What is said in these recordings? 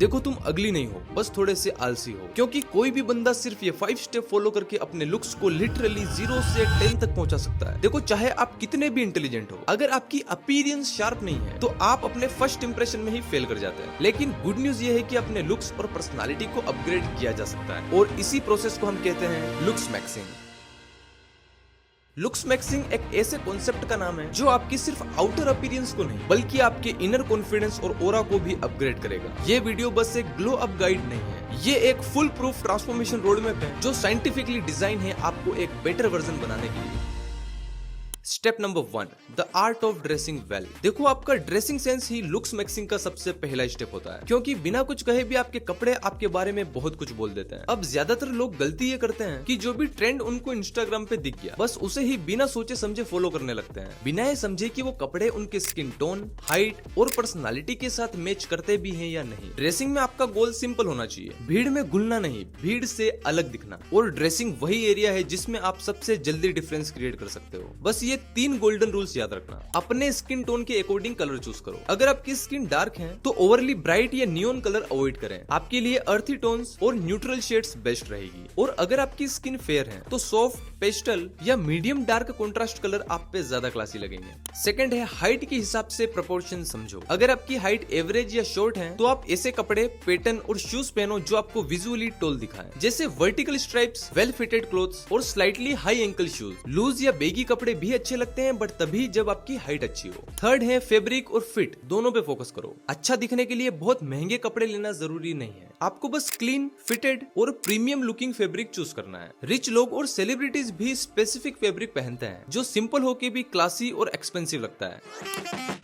देखो तुम अगली नहीं हो, बस थोड़े से आलसी हो। क्योंकि कोई भी बंदा सिर्फ ये 5 स्टेप फॉलो करके अपने लुक्स को लिटरली 0 से 10 तक पहुंचा सकता है। देखो चाहे आप कितने भी इंटेलिजेंट हो, अगर आपकी अपीयरेंस शार्प नहीं है तो आप अपने फर्स्ट इंप्रेशन में ही फेल कर जाते हैं। लेकिन गुड न्यूज ये है कि अपने लुक्स और पर्सनालिटी को अपग्रेड किया जा सकता है, और इसी प्रोसेस को हम कहते हैं लुक्स मैक्सिंग। लुक्स मैक्सिंग एक ऐसे कॉन्सेप्ट का नाम है जो आपकी सिर्फ आउटर अपीयरेंस को नहीं बल्कि आपके इनर कॉन्फिडेंस और ऑरा को भी अपग्रेड करेगा। ये वीडियो बस एक ग्लो अप गाइड नहीं है, ये एक full proof transformation road map है जो साइंटिफिकली डिजाइन है आपको एक बेटर वर्जन बनाने के लिए। Step number 1, the art of dressing well. देखो आपका dressing sense he looks maxing का सबसे पहला स्टेप होता है, क्योंकि बिना कुछ कहे भी आपके कपड़े आपके बारे में बहुत कुछ बोल देते हैं। अब ज्यादातर लोग गलती ये करते हैं कि जो भी ट्रेंड उनको इंस्टाग्राम पे दिख गया बस उसे ही बिना सोचे समझे फॉलो करने लगते हैं, बिना ये समझे कि वो कपड़े उनके स्किन टोन, हाइट और पर्सनालिटी के साथ मैच करते भी हैं या नहीं। ड्रेसिंग में आपका गोल सिंपल होना चाहिए, भीड़ में घुलना नहीं, भीड़ से अलग दिखना। और ड्रेसिंग वही एरिया है जिसमें आप सबसे जल्दी डिफरेंस क्रिएट कर सकते हो। बस ये 3 गोल्डन रूल्स याद रखना। अपने स्किन टोन के अकॉर्डिंग कलर चूज करो। अगर आपकी स्किन डार्क है तो ओवरली ब्राइट या नियॉन कलर अवॉइड करें, आपके लिए अर्थी टोन्स और न्यूट्रल शेड्स बेस्ट रहेगी। और अगर आपकी स्किन फेयर है तो सॉफ्ट, पेस्टल या मीडियम डार्क कॉन्ट्रास्ट कलर आप पे ज्यादा क्लासी लगेंगे। सेकंड है हाइट के हिसाब से प्रोपोर्शन समझो। अगर आपकी हाइट एवरेज या शॉर्ट है तो आप ऐसे कपड़े, पैटर्न और शूज पहनो जो आपको विजुअली टॉल दिखाएं, जैसे vertical stripes, well fitted clothes और slightly high ankle shoes. Loose या बेगी कपड़े भी अच्छे लगते हैं बट तभी जब आपकी हाइट अच्छी हो। थर्ड है फैब्रिक और फिट, दोनों पे फोकस करो। अच्छा दिखने के लिए बहुत महंगे कपड़े लेना जरूरी नहीं है, आपको बस क्लीन, फिटेड और प्रीमियम लुकिंग फैब्रिक चूज करना है। रिच लोग और सेलिब्रिटीज भी स्पेसिफिक फैब्रिक पहनते हैं जो सिंपल होके भी क्लासी और एक्सपेंसिव लगता है।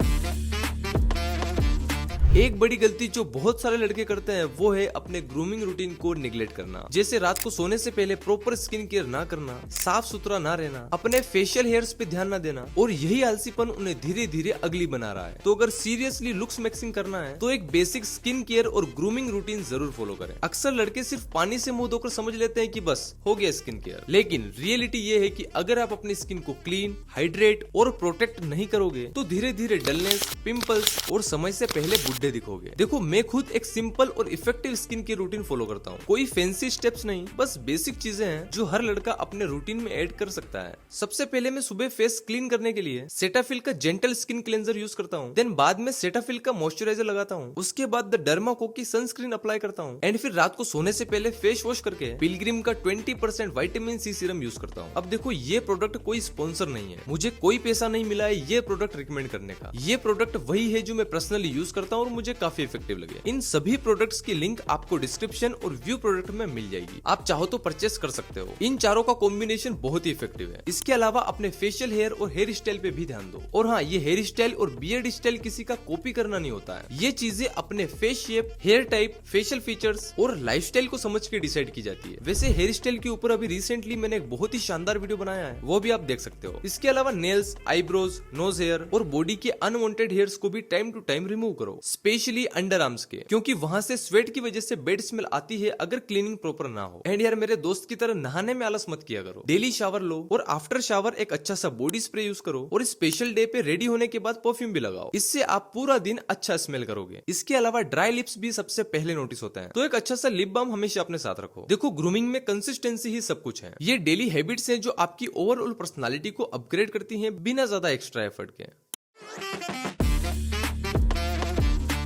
एक बड़ी गलती जो बहुत सारे लड़के करते हैं वो है अपने ग्रूमिंग रूटीन को निगलेक्ट करना, जैसे रात को सोने से पहले प्रॉपर स्किन केयर ना करना, साफ सुथरा ना रहना, अपने फेशियल हेयर्स पे ध्यान ना देना, और यही आलसीपन उन्हें धीरे धीरे अगली बना रहा है। तो अगर सीरियसली लुक्स मैक्सिंग करना है तो एक बेसिक स्किन केयर और ग्रूमिंग रूटीन जरूर फॉलो करें। अक्सर लड़के सिर्फ पानी से मुंह धोकर समझ लेते हैं कि बस हो गया स्किन केयर, लेकिन रियलिटी ये है कि अगर आप अपनी स्किन को क्लीन, हाइड्रेट और प्रोटेक्ट नहीं करोगे तो धीरे धीरे डलनेस, पिंपल्स और समय से पहले बुढ़े दिखोगे। देखो मैं खुद एक सिंपल और इफेक्टिव स्किन की रूटीन फॉलो करता हूँ। कोई फैंसी स्टेप्स नहीं, बस बेसिक चीजें हैं जो हर लड़का अपने रूटीन में ऐड कर सकता है। सबसे पहले मैं सुबह फेस क्लीन करने के लिए सेटाफिल का जेंटल स्किन क्लेंजर यूज करता हूँ, देन बाद में सेटाफिल का मॉइस्चराइजर लगाता हूँ, उसके बाद द डर्माको की सनस्क्रीन अप्लाई करता हूँ, एंड फिर रात को सोने से पहले फेस वॉश करके पिलग्रिम का 20% विटामिन सी सीरम यूज करता हूँ। अब देखो ये प्रोडक्ट कोई स्पॉन्सर नहीं है, मुझे कोई पैसा नहीं मिला है ये प्रोडक्ट रिकमेंड करने का। ये प्रोडक्ट वही है जो मैं पर्सनली यूज करता हूँ और मुझे काफी इफेक्टिव लगे। इन सभी प्रोडक्ट्स की लिंक आपको डिस्क्रिप्शन और व्यू प्रोडक्ट में मिल जाएगी, आप चाहो तो परचेस कर सकते हो। इन चारों का कॉम्बिनेशन बहुत ही इफेक्टिव है। इसके अलावा अपने फेशियल हेयर और हेयर स्टाइल पे भी ध्यान दो। और हाँ, ये हेयर स्टाइल और बियर्ड स्टाइल किसी का कॉपी करना नहीं होता है, ये चीजें अपने face shape, hair type, facial features और लाइफस्टाइल को समझ के डिसाइड की जाती है। वैसे हेयर स्टाइल के ऊपर अभी रिसेंटली मैंने एक बहुत ही शानदार वीडियो बनाया है, वो भी आप देख सकते हो। इसके अलावा नेल्स, आईब्रोज, नोज हेयर और बॉडी के अनवांटेड हेयर्स को भी टाइम टू टाइम रिमूव करो, स्पेशली अंडर आर्म्स के, क्योंकि वहां से स्वेट की वजह से बैड स्मेल आती है अगर क्लीनिंग प्रॉपर ना हो। एंड यार मेरे दोस्त की तरह नहाने में आलस मत किया करो, डेली शावर लो और आफ्टर शावर एक अच्छा सा बॉडी स्प्रे यूज करो, और स्पेशल डे पे रेडी होने के बाद परफ्यूम भी लगाओ, इससे आप पूरा दिन अच्छा स्मेल करोगे। इसके अलावा ड्राई लिप्स भी सबसे पहले नोटिस होता है, तो एक अच्छा सा लिप बाम हमेशा अपने साथ रखो। देखो ग्रूमिंग में कंसिस्टेंसी ही सब कुछ है, ये डेली हैबिट्स हैं जो आपकी ओवरऑल पर्सनालिटी को अपग्रेड करती हैं बिना ज्यादा एक्स्ट्रा एफर्ट के।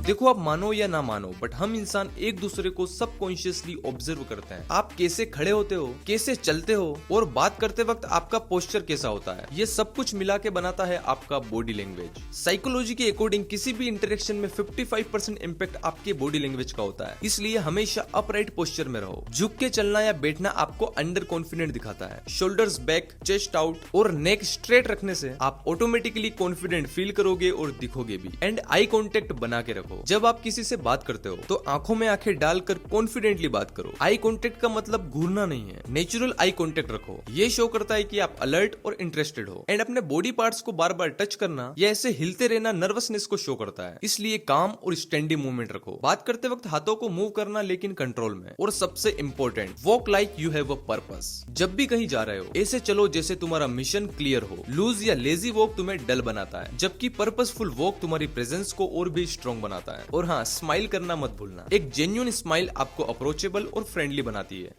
देखो आप मानो या ना मानो बट हम इंसान एक दूसरे को सबकॉन्शियसली ऑब्जर्व करते हैं। आप कैसे खड़े होते हो, कैसे चलते हो और बात करते वक्त आपका पोस्चर कैसा होता है, ये सब कुछ मिला के बनाता है आपका बॉडी लैंग्वेज। साइकोलॉजी के अकॉर्डिंग किसी भी इंटरेक्शन में 55% इम्पैक्ट आपके बॉडी लैंग्वेज का होता है, इसलिए हमेशा अपराइट पोस्चर में रहो। झुक के चलना या बैठना आपको अंडर कॉन्फिडेंट दिखाता है। शोल्डर्स बैक, चेस्ट आउट और नेक स्ट्रेट रखने से आप ऑटोमेटिकली कॉन्फिडेंट फील करोगे और दिखोगे भी। एंड आई कॉन्टेक्ट बना के रखो, जब आप किसी से बात करते हो तो आंखों में आंखें डालकर कॉन्फिडेंटली बात करो। आई कॉन्टेक्ट का मतलब घूरना नहीं है, नेचुरल आई कॉन्टेक्ट रखो, ये शो करता है कि आप अलर्ट और इंटरेस्टेड हो। एंड अपने बॉडी पार्ट्स को बार बार टच करना या ऐसे हिलते रहना नर्वसनेस को शो करता है, इसलिए काम और स्टैंडी मूवमेंट रखो। बात करते वक्त हाथों को मूव करना लेकिन कंट्रोल में। और सबसे important, walk like you have a purpose. जब भी कहीं जा रहे हो ऐसे चलो जैसे तुम्हारा मिशन क्लियर हो। लूज या लेजी वॉक तुम्हें डल बनाता है, जबकि पर्पसफुल वॉक तुम्हारी प्रेजेंस को और भी स्ट्रॉन्ग बनाता है। बनाता है। और हाँ, स्माइल करना मत भूलना। एक जेन्युइन स्माइल आपको अप्रोचेबल और फ्रेंडली बनाती है।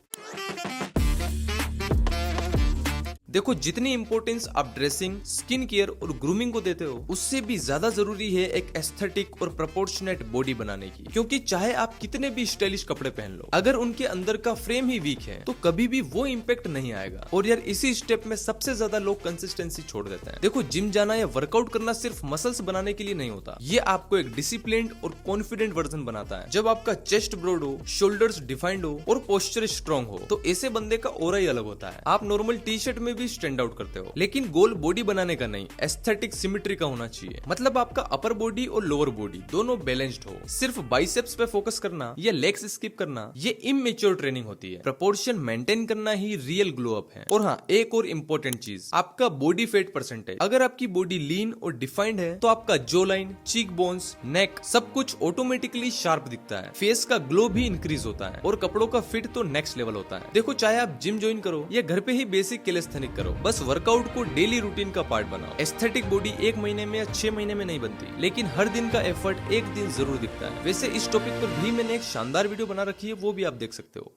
देखो, जितनी इंपॉर्टेंस आप ड्रेसिंग, स्किन केयर और ग्रूमिंग को देते हो, उससे भी ज्यादा जरूरी है एक एस्थेटिक और प्रोपोर्शनेट बॉडी बनाने की। क्योंकि चाहे आप कितने भी स्टाइलिश कपड़े पहन लो, अगर उनके अंदर का फ्रेम ही वीक है तो कभी भी वो इम्पैक्ट नहीं आएगा। और यार, इसी स्टेप में सबसे ज्यादा लोग कंसिस्टेंसी छोड़ देते हैं। देखो, जिम जाना या वर्कआउट करना सिर्फ मसल्स बनाने के लिए नहीं होता, ये आपको एक डिसिप्लिन्ड और कॉन्फिडेंट वर्जन बनाता है। जब आपका चेस्ट ब्रॉड हो, शोल्डर्स डिफाइंड हो और पोस्चर स्ट्रॉन्ग हो, तो ऐसे बंदे का ऑरा ही अलग होता है। आप नॉर्मल टी शर्ट में भी स्टैंड आउट करते हो। लेकिन गोल बॉडी बनाने का नहीं, एस्थेटिक सिमेट्री का होना चाहिए। मतलब आपका अपर बॉडी और लोअर बॉडी दोनों बैलेंस्ड हो। सिर्फ बाइसेप्स पे फोकस करना या लेग्स स्किप करना, ये इमेच्योर ट्रेनिंग होती है। प्रोपोर्शन मेंटेन करना ही रियल ग्लो अप है। और हाँ, एक और इम्पोर्टेंट चीज, आपका बॉडी फेट परसेंटेज। अगर आपकी बॉडी लीन और डिफाइंड है तो आपका जो लाइन, चीक बोन्स, नेक, सब कुछ ऑटोमेटिकली शार्प दिखता है। फेस का ग्लो भी इंक्रीज होता है और कपड़ों का फिट तो नेक्स्ट लेवल होता है। देखो, चाहे आप जिम ज्वाइन करो या घर पे ही बेसिक कैलिस्थेनिक करो, बस वर्कआउट को डेली रूटीन का पार्ट बनाओ। एस्थेटिक बॉडी 1 महीने में या 6 महीने में नहीं बनती, लेकिन हर दिन का एफर्ट एक दिन जरूर दिखता है। वैसे इस टॉपिक पर भी मैंने एक शानदार वीडियो बना रखी है, वो भी आप देख सकते हो।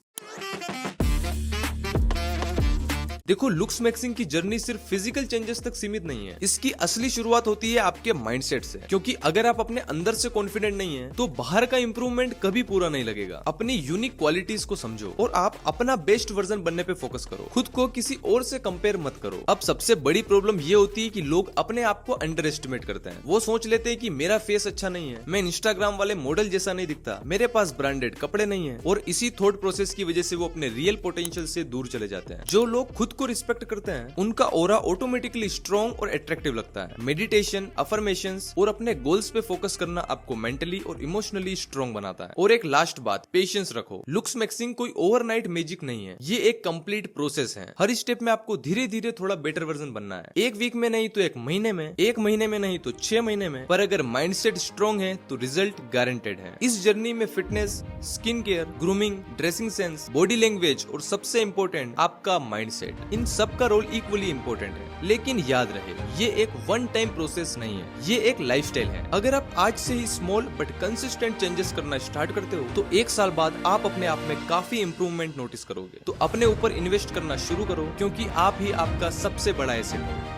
देखो, लुक्स मैक्सिंग की जर्नी सिर्फ फिजिकल चेंजेस तक सीमित नहीं है। इसकी असली शुरुआत होती है आपके माइंडसेट से। क्योंकि अगर आप अपने अंदर से कॉन्फिडेंट नहीं है तो बाहर का इंप्रूवमेंट कभी पूरा नहीं लगेगा। अपनी यूनिक क्वालिटीज को समझो और आप अपना बेस्ट वर्जन बनने पे फोकस करो। खुद को किसी और से कंपेयर मत करो। अब सबसे बड़ी प्रॉब्लम ये होती है कि लोग अपने आप को अंडर एस्टिमेट करते हैं। वो सोच लेते हैं कि मेरा फेस अच्छा नहीं है, मैं इंस्टाग्राम वाले मॉडल जैसा नहीं दिखता, मेरे पास ब्रांडेड कपड़े नहीं है। और इसी थॉट प्रोसेस की वजह से वो अपने रियल पोटेंशियल से दूर चले जाते हैं। जो लोग खुद को रिस्पेक्ट करते हैं, उनका ऑरा ऑटोमेटिकली स्ट्रॉन्ग और अट्रैक्टिव लगता है। मेडिटेशन, अफर्मेशंस और अपने गोल्स पे फोकस करना आपको मेंटली और इमोशनली स्ट्रॉन्ग बनाता है। और एक लास्ट बात, पेशेंस रखो। लुक्स मैक्सिंग कोई ओवरनाइट मैजिक नहीं है, ये एक कंप्लीट प्रोसेस है। हर स्टेप में आपको धीरे धीरे थोड़ा बेटर वर्जन बनना है। 1 वीक में नहीं तो 1 महीने में, 1 महीने में नहीं तो 6 महीने में। पर अगर माइंडसेट स्ट्रॉन्ग है तो रिजल्ट गारंटेड है। इस जर्नी में fitness, skin care, grooming, dressing sense, body language और सबसे इंपॉर्टेंट आपका माइंडसेट, इन सब का रोल इक्वली इंपॉर्टेंट है। लेकिन याद रहे, ये एक वन टाइम प्रोसेस नहीं है, ये एक लाइफस्टाइल है। अगर आप आज से ही स्मॉल बट कंसिस्टेंट चेंजेस करना स्टार्ट करते हो तो 1 साल बाद आप अपने आप में काफी इंप्रूवमेंट नोटिस करोगे। तो अपने ऊपर इन्वेस्ट करना शुरू करो, क्योंकि आप ही आपका सबसे बड़ा एसेट हो।